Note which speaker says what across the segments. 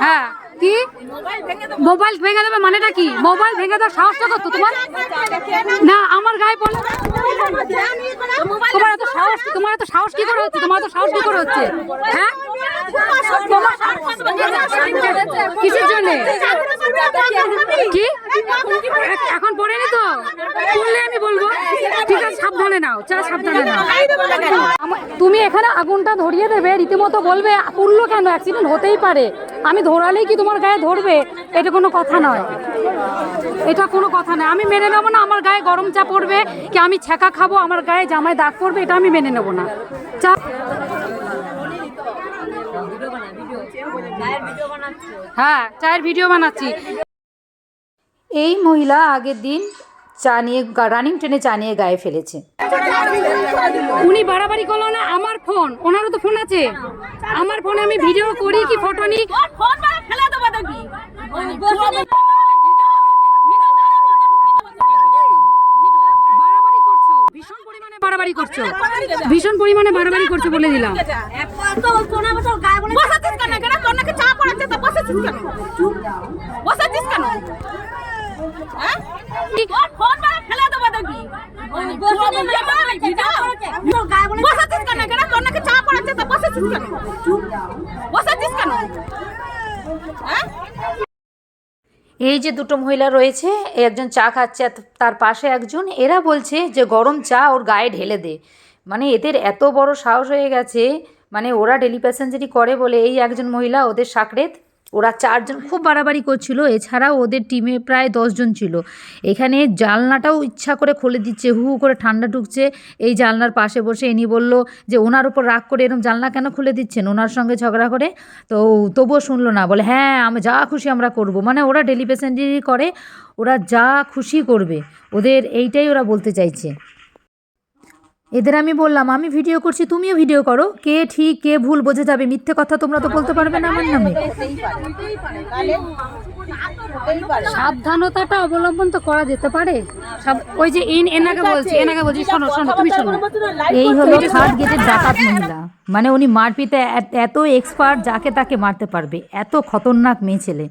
Speaker 1: হ্যাঁ কি মোবাইল ভেঙে দেবে মানেটা কি? মোবাইল ভেঙে দেওয়ার সাহসটা কত তোমার? না আমার গায়ে পড়লে তোমার এত সাহস কি করে হচ্ছে? তোমার এত সাহস কি করে হচ্ছে? হ্যাঁ কিসের জন্য কি এখন পড়েনি তো পড়লে আমি বলবো ঠিক আছে সাবধানে নাও, চা সাবধানে নাও। তুমি এখানে আগুনটা ধরিয়ে দেবে রীতিমতো বলবে পুড়লো কেন, অ্যাক্সিডেন্ট হতেই পারে, আমি ধরালেই কি তোমার গায়ে ধরবে? এটা কোনো কথা নয়, এটা কোনো কথা নয়। আমি মেনে নেবো না আমার গায়ে গরম চা পড়বে, কি আমি ছ্যাঁকা খাবো, আমার গায়ে জামায় দাগ পড়বে, এটা আমি মেনে নেবো না। চা হ্যাঁ চায়ের ভিডিও বানাচ্ছি। এই মহিলা আগের দিন চা নিয়ে রানিং ট্রেনে চা নিয়ে গায়ে ফেলেছে। উনি বাড়াবাড়ি করলো না, আমার ফোন, ওনারও তো ফোন আছে, আমার ফোনে আমি ভিডিও করি কি ফটো নিই, বাড়াবাড়ি করছো, ভীষণ পরিমাণে বাড়াবাড়ি করছো বলে দিলাম। এই যে দুটো মহিলা রয়েছে, একজন চা খাচ্ছে তার পাশে একজন, এরা বলছে যে গরম চা ওর গায়ে ঢেলে দে। মানে এদের এত বড় সাহস হয়ে গেছে, মানে ওরা ডেলি প্যাসেঞ্জারি করে বলে এই একজন মহিলা ওদের সাকরেত, ওরা চারজন খুব বাড়াবাড়ি করছিল। এছাড়াও ওদের টিমে প্রায় 10 জন ছিল। এখানে জানলাটাও ইচ্ছা করে খুলে দিচ্ছে, হু হু করে ঠান্ডা ঢুকছে। এই জানলার পাশে বসে ইনি বলল যে ওনার উপর রাগ করে এরকম জানলা কেন খুলে দিচ্ছেন, ওনার সঙ্গে ঝগড়া করে। তো তবুও শুনলো না, বলে হ্যাঁ আমি যা খুশি আমরা করব। মানে ওরা ডেলি প্যাসেঞ্জারি করে, ওরা যা খুশি করবে, ওদের এইটাই ওরা বলতে চাইছে। এদের আমি বললাম আমি ভিডিও করছি, তুমিও ভিডিও করো, কে ঠিক কে ভুল বোঝা যাবে, মিথ্যে কথা তোমরা তো বলতে পারবে না আমার নামে। সাবধানতাটা অবলম্বন তো করা যেতে পারে। ওই যে এনাকে বলছি শোনো শোনো তুমি শোনো, এই হলো থার্ড গেটের ডাকাত মহিলা। মানে উনি মারপিটে এত এক্সপার্ট, যাকে তাকে মারতে পারবে, এত খতরনাক মেয়ে ছেলে।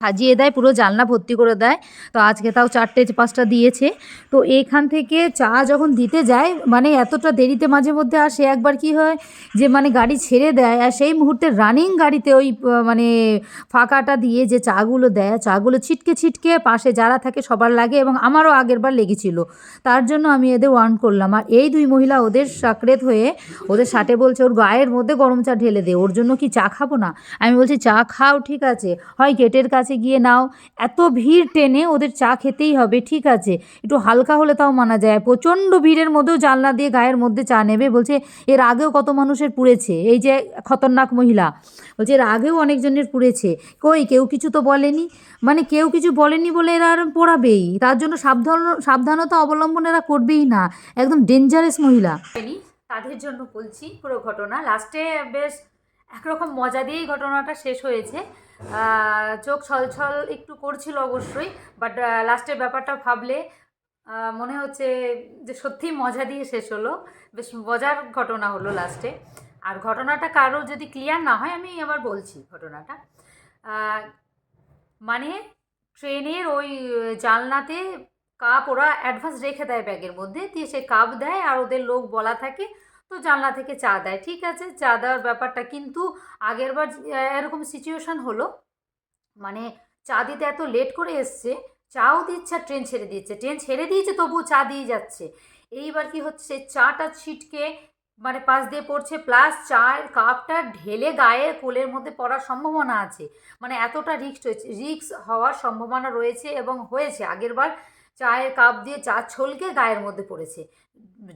Speaker 1: সাজিয়ে দেয়, পুরো জানলা ভর্তি করে দেয়। তো আজকে তাও 4টে-5টা দিয়েছে। তো এইখান থেকে চা যখন দিতে যায়, মানে এতটা দেরিতে মাঝে মধ্যে আসে, একবার কি হয় যে মানে গাড়ি ছেড়ে দেয়, আর সেই মুহূর্তে রানিং গাড়িতে ওই মানে ফাঁকাটা দিয়ে যে চাগুলো দেয়, চাগুলো ছিটকে ছিটকে পাশে যারা থাকে সবার লাগে, এবং আমারও আগেরবার লেগেছিল। তার জন্য আমি এদের ওয়ার্ন করলাম। আর এই দুই মহিলা ওদের সাকরেত হয়ে ওদের সাথে বলছে ওর গায়ের মধ্যে গরম চা ঢেলে দে, ওর জন্য কি চা খাবো না? আমি বলছি চা খাও, ঠিক আছে, হয় গেটের কাছে গিয়ে নাও, এত ভিড় টেনে ওদের চা খেতেই হবে, ঠিক আছে, একটু হালকা হলে তাও মানা যায়, প্রচণ্ড ভিড়ের মধ্যেও জানলা দিয়ে গায়ের মধ্যে চা নেবে। বলছে এর আগেও কত মানুষের পুড়েছে, এই যে খতরনাক মহিলা বলছে এর আগেও অনেকজনের পুড়েছে, কই কেউ কিছু তো বলেনি। মানে কেউ কিছু বলেনি বলে এরা আর পোড়াবেই, তার জন্য সাবধানতা অবলম্বন এরা করবেই না, একদম ডেঞ্জারাস মহিলা। তাদের জন্য বলছি পুরো ঘটনা, লাস্টে বেশ একরকম মজা দিয়েই ঘটনাটা শেষ হয়েছে। চোখ ছলছল একটু করছিল অবশ্যই, বাট লাস্টের ব্যাপারটা ভাবলে মনে হচ্ছে যে সত্যিই মজা দিয়ে শেষ হলো, বেশ মজার ঘটনা হলো লাস্টে। আর ঘটনাটা কারো যদি ক্লিয়ার না হয় আমি আবার বলছি ঘটনাটা। মানে ট্রেনের ওই জানলাতে কাপ ওরা অ্যাডভান্স রেখে দেয় ব্যাগের মধ্যে, দিয়ে সে কাপ দেয় আর ওদের লোক বলা থাকে, তো জানলা থেকে চা দেয়, ঠিক আছে, চা দেওয়ার ব্যাপারটা। কিন্তু আগেরবার এরকম সিচুয়েশান হলো, মানে চা দিতে এত লেট করে এসছে, চাও দিচ্ছে আর ট্রেন ছেড়ে দিয়েছে তবুও চা দিয়ে যাচ্ছে। এইবার কি হচ্ছে, চাটা ছিটকে মানে পাশ দিয়ে পড়ছে, প্লাস চায়ের কাপটা ঢেলে গায়ে কোলের মধ্যে পড়ার সম্ভাবনা আছে। মানে এতটা রিস্ক হওয়ার সম্ভাবনা রয়েছে এবং হয়েছে। আগেরবার চায়ের কাপ দিয়ে চা ছলকে গায়ের মধ্যে পড়েছে,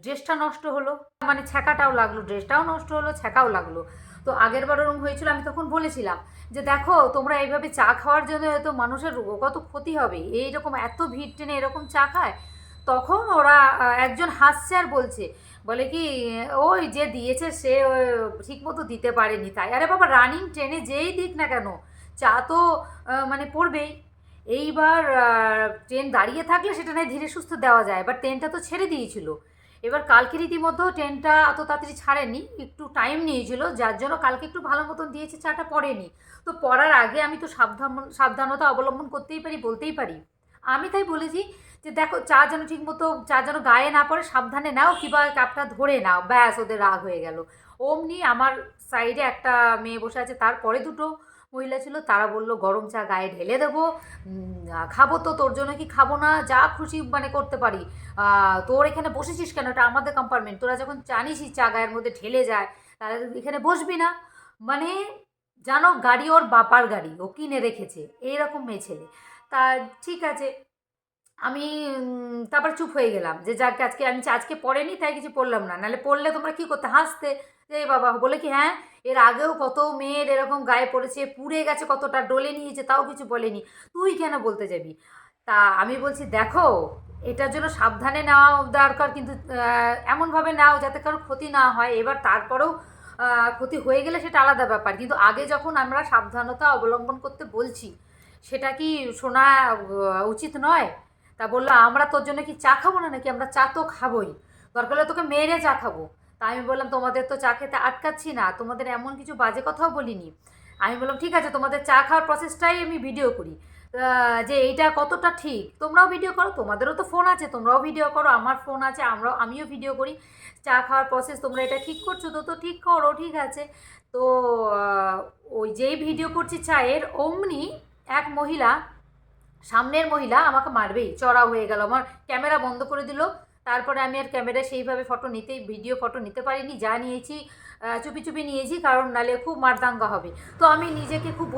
Speaker 1: ড্রেসটা নষ্ট হলো, মানে ছ্যাঁকাটাও লাগলো, ড্রেসটাও নষ্ট হলো, ছ্যাঁকাও লাগলো। তো আগেরবার ওরকম হয়েছিল, আমি তখন বলেছিলাম যে দেখো তোমরা এইভাবে চা খাওয়ার জন্য হয়তো মানুষের কত ক্ষতি হবে, এইরকম এত ভিড় টেনে এরকম চা খায়। তখন ওরা একজন হাসছে আর বলে কি ওই যে দিয়েছে সে ঠিকমতো দিতে পারেনি তাই। আরে বাবা, রানিং ট্রেনে যেই দিক না কেন চা তো মানে পড়বেই। এইবার ট্রেন দাঁড়িয়ে থাকলে সেটা নয় ধীরে সুস্থ দেওয়া যায়, বাট ট্রেনটা তো ছেড়ে দিয়েছিল। এবার কালকে রীতিমতো ট্রেনটা এত তাড়াতাড়ি ছাড়েনি, একটু টাইম নিয়েছিল, যার জন্য কালকে একটু ভালো মতন দিয়েছে, চাটা পড়েনি। তো পড়ার আগে আমি তো সাবধানতা অবলম্বন করতেই পারি, বলতেই পারি। আমি তাই বলেছি যে দেখো চা যেন ঠিক মতো, চা যেন গায়ে না পড়ে, সাবধানে নাও, কিংবা কাপটা ধরে নাও, ব্যাস ওদের রাগ হয়ে গেল। অমনি আমার সাইডে একটা মেয়ে বসে আছে, তারপরে দুটো মহিলা ছিল, তারা বলল গরম চা গায়ে ঢেলে দেবো, খাবো তো, তোর জন্য কি খাবো না, যা খুশি মানে করতে পারি, তোর এখানে বসেছিস কেন, এটা আমাদের কম্পার্টমেন্ট, তোরা যখন জানিসই চা গায়ের মধ্যে ঢেলে যায় তাহলে এখানে বসবি না। মানে জানো গাড়ি ওর বাপার গাড়ি, ও কিনে রেখেছে, এইরকম মেয়ে ছেলে। তা ঠিক আছে, আমি তারপর চুপ হয়ে গেলাম যে যাকে আজকে আমি আজকে পড়েনি তাই কিছু পড়লাম না, নাহলে পড়লে তোমরা কী করতে, হাসতে যে এই বাবা, বলে কি হ্যাঁ এর আগেও কত মেয়ের এরকম গায়ে পড়েছে, পুড়ে গেছে, কতটা ডলে নিয়েছে, তাও কিছু বলেনি, তুই কেন বলতে যাবি। তা আমি বলছি দেখো এটার জন্য সাবধানে নেওয়া দরকার, কিন্তু এমনভাবে নাও যাতে কারো ক্ষতি না হয়, এবার তারপরেও ক্ষতি হয়ে গেলে সেটা আলাদা ব্যাপার, কিন্তু আগে যখন আমরা সাবধানতা অবলম্বন করতে বলছি সেটা কি শোনা উচিত নয়। তা বললো আমরা তোর জন্য কি চা খাবো না নাকি, আমরা চা তো খাবোই, দরকার হলে তোকে মেরে চা খাবো। তা আমি বললাম তোমাদের তো চা খেতে আটকাচ্ছি না, তোমাদের এমন কিছু বাজে কথাও বলিনি। আমি বললাম ঠিক আছে তোমাদের চা খাওয়ার প্রসেসটাই আমি ভিডিও করি, যে এইটা কতটা ঠিক, তোমরাও ভিডিও করো, তোমাদেরও তো ফোন আছে, তোমরাও ভিডিও করো, আমার ফোন আছে, আমিও ভিডিও করি, চা খাওয়ার প্রসেস তোমরা এটা ঠিক করছো তো, তো ঠিক করো, ঠিক আছে। তো ওই যেই ভিডিও করছি চায়ের, অমনি এক মহিলা, সামনের মহিলা আমাকে মারবেই, চড়াও হয়ে গেল, আমার ক্যামেরা বন্ধ করে দিল। তারপরে আমি আর ক্যামেরা সেইভাবে ভিডিও ফটো নিতে পারিনি, যা নিয়েছি চুপি চুপি নিয়েছি, কারণ নালে খুব মারদাঙ্গা হবে। তো আমি নিজেকে খুব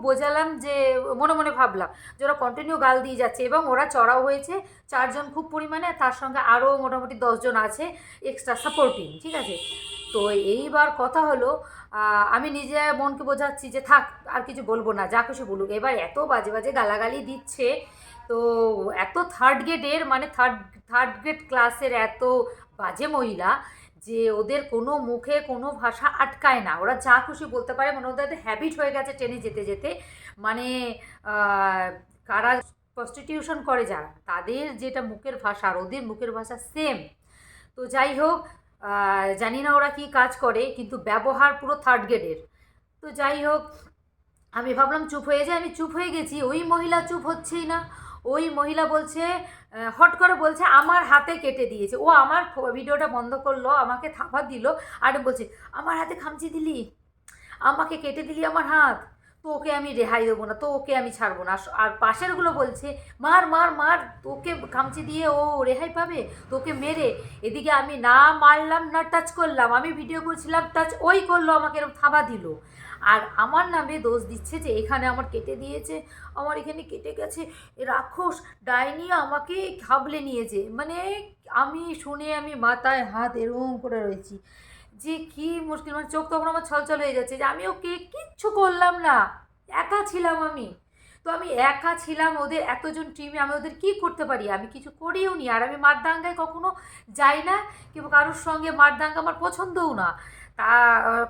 Speaker 1: বোঝালাম যে মনে মনে ভাবলাম যে ওরা কন্টিনিউ গাল দিয়ে যাচ্ছে, এবং ওরা চড়াও হয়েছে 4 জন খুব পরিমাণে, তার সঙ্গে আরও মোটামুটি 10 জন আছে এক্সট্রা সাপোর্টিং, ঠিক আছে। তো এইবার কথা হলো, আমি নিজে মনকে বোঝাচ্ছি যে থাক আর কিছু বলবো না, যা কিছু বলুক। এবার এত বাজে বাজে গালাগালি দিচ্ছে, তো এত থার্ড গ্রেডের, মানে থার্ড গ্রেড ক্লাসের এত বাজে মহিলা, যে ওদের কোনো মুখে কোনো ভাষা আটকায় না, ওরা যা খুশি বলতে পারে, মানে ওদের হ্যাবিট হয়ে গেছে ট্রেনে যেতে যেতে, মানে কারা প্রস্টিটিউশন করে যারা, তাদের যেটা মুখের ভাষা আর ওদের মুখের ভাষা সেম। তো যাই হোক, জানি না ওরা কি কাজ করে, কিন্তু ব্যবহার পুরো থার্ড গ্রেডের। তো যাই হোক, আমি ভাবলাম চুপ হয়ে যায়, আমি চুপ হয়ে গেছি, ওই মহিলা চুপ হচ্ছেই না। ওই মহিলা বলছে, হট করে বলছে আমার হাতে কেটে দিয়েছে, ও আমার ভিডিওটা বন্ধ করলো, আমাকে থাপা দিল, আর বলছে আমার হাতে খামচি দিলি, আমাকে কেটে দিলি আমার হাত, তো ওকে আমি রেহাই দেবো না, তো ওকে আমি ছাড়বো না। আর পাশেরগুলো বলছে মার মার মার, তোকে খামচি দিয়ে ও রেহাই পাবে, তোকে মেরে। এদিকে আমি না মারলাম না টাচ করলাম, আমি ভিডিও করছিলাম, টাচ ওই করলো, আমাকে এরকম থাবা দিল, আর আমার নামে দোষ দিচ্ছে যে এখানে আমার কেটে দিয়েছে, আমার এখানে কেটে গেছে, রাক্ষস ডাইনি আমাকে খাবলে নিয়েছে। মানে আমি শুনে আমি মাথায় হাত এরকম করে রয়েছি, যে কি মুশকিল, মানে চোখ তখন আমার ছলছল হয়ে যাচ্ছে, যে আমি ওকে কিচ্ছু করলাম না, একা ছিলাম আমি। তো আমি একা ছিলাম, ওদের এতজন টিমে আমি ওদের কি করতে পারি, আমি কিছু করিও নি, আর আমি মারদাঙ্গায় কখনো যাই না, কিংবা কারোর সঙ্গে মারদাঙ্গা আমার পছন্দও না। তা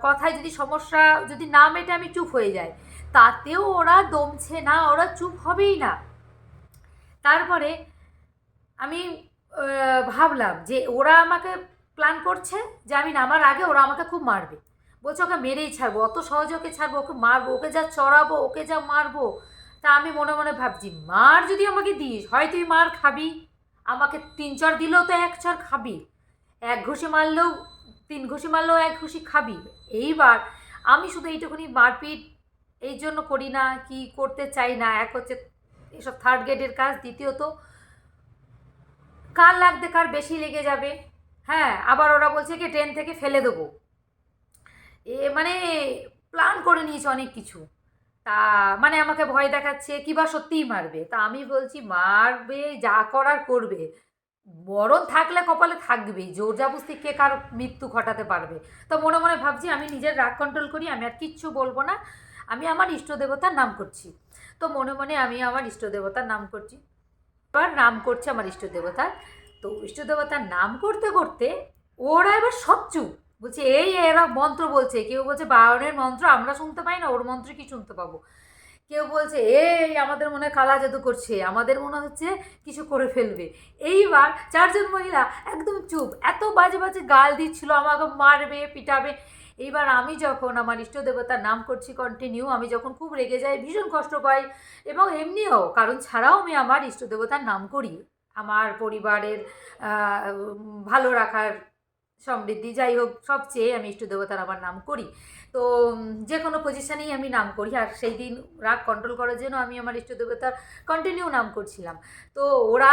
Speaker 1: কথায় যদি সমস্যা যদি না মেটে আমি চুপ হয়ে যাই, তাতেও ওরা দমছে না, ওরা চুপ হবেই না। তারপরে আমি ভাবলাম যে ওরা আমাকে প্ল্যান করছে যে আমি নামার আগে ওরা আমাকে খুব মারবে, বলছে ওকে মেরেই ছাড়বো, অত সহজে ওকে ছাড়বো, ওকে মারবো, ওকে যা চড়াবো, ওকে যা মারবো। তা আমি মনে মনে ভাবছি মার যদি আমাকে দিস, হয় তুই মার খাবি, আমাকে 3 চড় দিলেও তো 1 চড় খাবি, 1 ঘুষি মারলেও 3 ঘুষি মারলেও 1 ঘুষি খাবি। এইবার আমি শুধু এইটুকুনি মারপিট এই জন্য করি না, কি করতে চাই না, এক হচ্ছে এসব থার্ড গ্রেডের কাজ, দ্বিতীয়ত কার লাগতে কার বেশি লেগে যাবে। হ্যাঁ, আবার ওরা বলছে কি ট্রেন থেকে ফেলে দেবো, মানে প্ল্যান করে নিয়েছে অনেক কিছু। তা মানে আমাকে ভয় দেখাচ্ছে, কিবা সত্যিই মারবে। তা আমি বলছি মারবে, যা করার করবে, মরণ থাকলে কপালে থাকবেই, জোর জাবস্তি কে কার মৃত্যু ঘটাতে পারবে। তো মনে মনে ভাবছি আমি নিজের রাগ কন্ট্রোল করি, আমি আর কিচ্ছু বলবো না, আমি আমার ইষ্ট দেবতার নাম করছি। তো মনে মনে আমি আমার ইষ্ট দেবতার নাম করছি, এবার নাম করছে আমার ইষ্ট দেবতার। তো ইষ্ট দেবতার নাম করতে করতে ওরা এবার সব চুপ, বলছে এই এরা মন্ত্র বলছে, কেউ বলছে বায়নের মন্ত্র আমরা শুনতে পাই না, ওর মন্ত্র কি শুনতে পাবো, কেউ বলছে এই আমাদের মনে হয় কালা জাদু করছে, আমাদের মনে হচ্ছে কিছু করে ফেলবে। এইবার 4 জন মহিলা একদম চুপ, এত বাজে বাজে গাল দিচ্ছিল, আমাকে মারবে পিটাবে। এইবার আমি যখন আমার ইষ্ট দেবতার নাম করছি কন্টিনিউ, আমি যখন খুব রেগে যাই, ভীষণ কষ্ট পাই, এবং এমনিও কারণ ছাড়াও আমি আমার ইষ্ট দেবতার নাম করি আমার পরিবারের ভালো রাখার, সমৃদ্ধি, যাই হোক, সব চেয়ে আমি ইষ্ট দেবতার আমার নাম করি। তো যে কোনো পজিশানেই আমি নাম করি, আর সেই দিন রাগ কন্ট্রোল করার জন্য আমি আমার ইষ্ট দেবতার কন্টিনিউ নাম করছিলাম। তো ওরা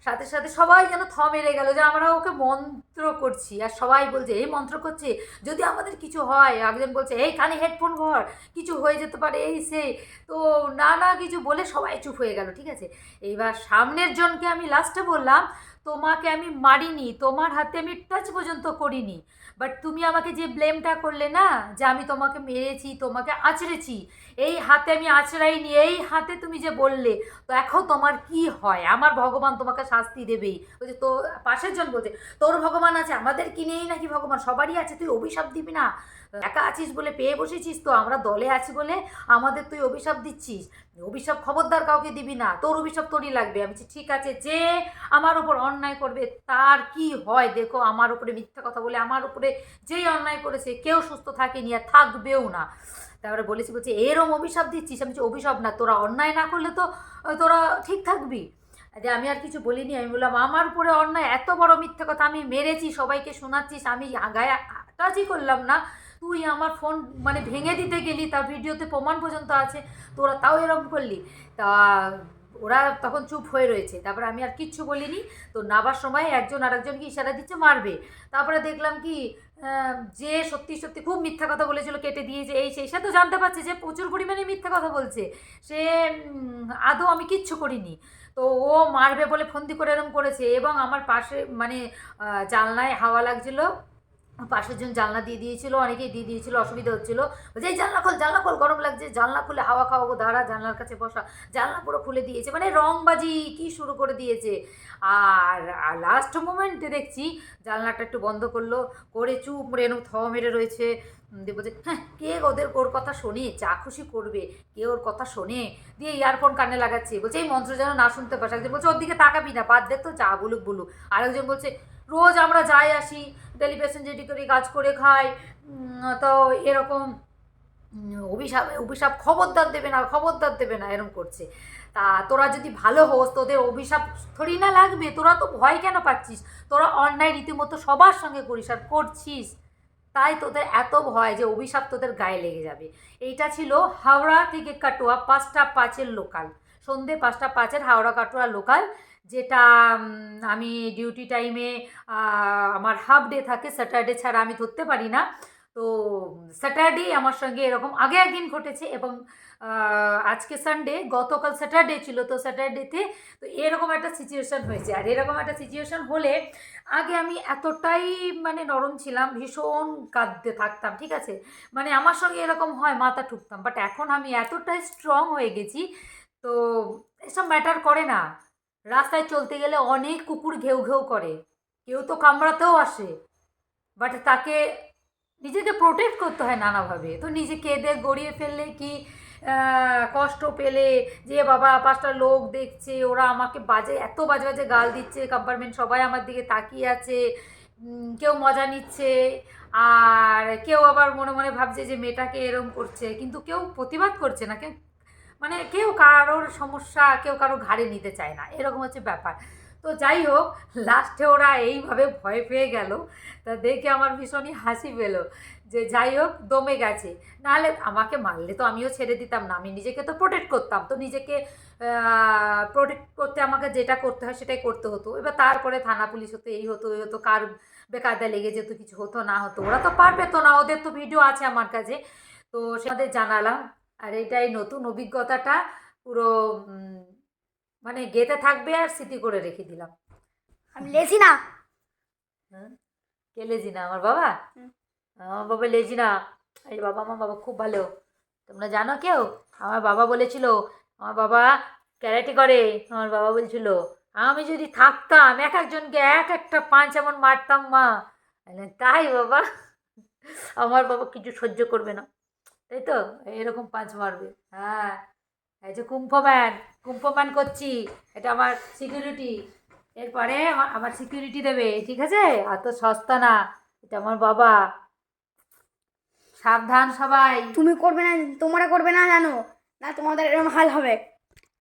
Speaker 1: সাথে সাথে সবাই যেন থ মেরে গেল যে আমরা ওকে মন্ত্র করছি, আর সবাই বলছে এই মন্ত্র করছে, যদি আমাদের কিছু হয়, একজন বলছে এই কানে হেডফোন ভর, কিছু হয়ে যেতে পারে, এই সেই। তো না কিছু বলে সবাই চুপ হয়ে গেল, ঠিক আছে। এইবার সামনের জনকে আমি লাস্টে বললাম, তোমাকে আমি মারিনি, তোমার হাতে আমি টাচ পর্যন্ত করিনি, বাট তুমি আমাকে যে ব্লেমটা করলে না, যে আমি তোমাকে মেরেছি, তোমাকে আঁচড়েছি, এই হাতে আমি আঁচড়াইনি, এই হাতে তুমি যে বললে, তো এখন তোমার কি হয়, আমার ভগবান তোমাকে শাস্তি দেবেই। বলছে তো পাশের জন বলছে তোর ভগবান আছে, আমাদের কি নেই নাকি ভগবান, সবারই আছে, তুই অভিশাপ দিবি না, একা আছিস বলে পেয়ে বসেছিস, তো আমরা দলে আছি বলে আমাদের তুই অভিশাপ দিচ্ছিস, অভিশাপ খবরদার কাউকে দিবি না, তোর অভিশাপ তোরই লাগবে। আমি বলছি ঠিক আছে, যে আমার ওপর অন্যায় করবে তার কি হয় দেখো, আমার উপরে মিথ্যা কথা বলে আমার উপরে যেই অন্যায় করেছে কেউ সুস্থ থাকেনি আর থাকবেও না। তারপরে বলছে এরম অভিশাপ দিচ্ছিস। আমি বলছি অভিশাপ না, তোরা অন্যায় না করলে তো তোরা ঠিক থাকবি। যে আমি আর কিছু বলিনি, আমি বললাম আমার উপরে অন্যায়, এত বড় মিথ্যা কথা, আমি মেরেছি, সবাইকে শোনাচ্ছিস, আমি গায়ে টাচই করলাম না, তুই আমার ফোন মানে ভেঙে দিতে গেলি, তার ভিডিওতে প্রমাণ পর্যন্ত আছে, তোরা তাও এরকম করলি। তা ওরা তখন চুপ হয়ে রয়েছে, তারপরে আমি আর কিচ্ছু বলিনি। তো নাবার সময় একজন আরেকজনকে ইশারা দিচ্ছে মারবে, তারপরে দেখলাম কি যে সত্যি সত্যি খুব মিথ্যা কথা বলেছিল, কেটে দিয়েছে, এই সেই, সে তো জানতে পারছে যে প্রচুর পরিমাণে মিথ্যা কথা বলছে, সে আদৌ আমি কিচ্ছু করিনি। তো ও মারবে বলে ফন্দি করে এরম করেছে, এবং আমার পাশে মানে জানলায় হাওয়া লাগছিলো, পাশের জন জানলা দিয়ে দিয়েছিল, অনেকেই দিয়ে দিয়েছিল, অসুবিধা হচ্ছিলো, বলছে এই জানলা খোল গরম লাগছে, জানলা খুলে হাওয়া খাওয়াবো, দাঁড়া জানলার কাছে বসা, জানলা পুরো খুলে দিয়েছে, মানে রংবাজি কি শুরু করে দিয়েছে। আর লাস্ট মোমেন্টে দেখছি জানলাটা একটু বন্ধ করলো, করে চুপ এরকম থ মেরে রয়েছে। দিয়ে বলছে হ্যাঁ কে ওর কথা শোনে, যা খুশি করবে, কে ওর কথা শোনে, দিয়ে ইয়ারফোন কানে লাগাচ্ছে, বলছে এই মন্ত্র যেন না শুনতে পাস। একজন বলছে ওর দিকে তাকাবি না, বাদ দেখ তো, যা বলুক। আরেকজন বলছে রোজ আমরা যাই আসি, ডেলি প্যাসেঞ্জারি করে কাজ করে খাই, তো এরকম অভিশাপ খবরদার দেবে না এরকম করছে। তা তোরা যদি ভালো হোস, তোদের অভিশাপ থরি না লাগবে, তোরা তো ভয় কেন পাচ্ছিস, তোরা অন্যায় রীতিমতো সবার সঙ্গে করিস আর করছিস, তাই তোদের এত ভয় যে অভিশাপ তোদের গায়ে লেগে যাবে। এইটা ছিল হাওড়া থেকে কাটোয়া 5টা 5-এর লোকাল, সন্ধে 5টা 5-এর হাওড়া কাটোয়া লোকাল, যেটা আমি ডিউটি টাইমে আমার হাফ ডে থাকে, স্যাটারডে ছাড়া আমি ধরতে পারি না। তো স্যাটারডেই আমার সঙ্গে এরকম আগে একদিন ঘটেছে, এবং আজকে সানডে, গতকাল স্যাটারডে ছিল, তো স্যাটারডেতে তো এরকম একটা সিচুয়েশান হয়েছে। আর এরকম একটা সিচুয়েশান হলে আগে আমি এতটাই মানে নরম ছিলাম, ভীষণ কাঁদতে থাকতাম, ঠিক আছে, মানে আমার সঙ্গে এরকম হয় মাথা ঠুকতাম, বাট এখন আমি এতটাই স্ট্রং হয়ে গেছি, তো এসব ম্যাটার করে না। রাস্তায় চলতে গেলে অনেক কুকুর ঘেউ ঘেউ করে, কেউ তো কামড়াতেও আসে, বাট তাকে নিজেকে প্রোটেক্ট করতে হয় নানাভাবে। তো নিজে কেঁদে গড়িয়ে ফেললে কি কষ্ট পেলে যে বাবা 5টা লোক দেখছে, ওরা আমাকে এত বাজে গাল দিচ্ছে, কম্পার্টমেন্ট সবাই আমার দিকে তাকিয়ে আছে, কেউ মজা নিচ্ছে, আর কেউ আবার মনে মনে ভাবছে যে মেয়েটাকে এরম করছে, কিন্তু কেউ প্রতিবাদ করছে না, কেউ মানে কেউ কারোর সমস্যা কেউ কারোর ঘাড়ে নিতে চায় না, এরকম হচ্ছে ব্যাপার। তো যাই হোক, লাস্টে ওরা এইভাবে ভয় পেয়ে গেল, তা দেখে আমার ভীষণই হাসি পেলো, যে যাই হোক দমে গেছে, নাহলে আমাকে মারলে তো আমিও ছেড়ে দিতাম না, আমি নিজেকে তো প্রোটেক্ট করতাম, তো নিজেকে প্রোটেক্ট করতে আমাকে যেটা করতে হয় সেটাই করতে হতো। এবার তারপরে থানা পুলিশ হতো, এই হতো ওই হতো, কার বেকায়দা লেগে যেত, কিছু হতো না হতো, ওরা তো পারবে তো না, ওদের তো ভিডিও আছে আমার কাছে, তো সেটাদের জানালাম। আর এটাই নতুন অভিজ্ঞতাটা পুরো মানে গেঁথে থাকবে, আর স্মৃতি করে রেখে দিলাম।
Speaker 2: আমি লেজি না।
Speaker 1: কে লেজি না? আমার বাবা? আমার বাবা লেজি না। এই বাবা, আমার বাবা খুব ভালো, তোমরা জানো কেউ? আমার বাবা বলেছিল, আমার বাবা ক্যারাটে করে, আমার বাবা বলছিল আমি যদি থাকতাম এক একজনকে এক একটা পাঁচ এমন মারতাম মা। তাই বাবা? আমার বাবা কিছু সহ্য করবে না, তাই তো এরকম পাঁচ মারবে। হ্যাঁ, এই যে কুম্ফম্যান করছি, এটা আমার সিকিউরিটি, এরপরে আমার সিকিউরিটি দেবে, ঠিক আছে, আর তো সস্তা না, এটা আমার বাবা। সাবধান সবাই।
Speaker 2: তুমি করবে না, তোমরা করবে না জানো না, তোমাদের এরকম হাল হবে।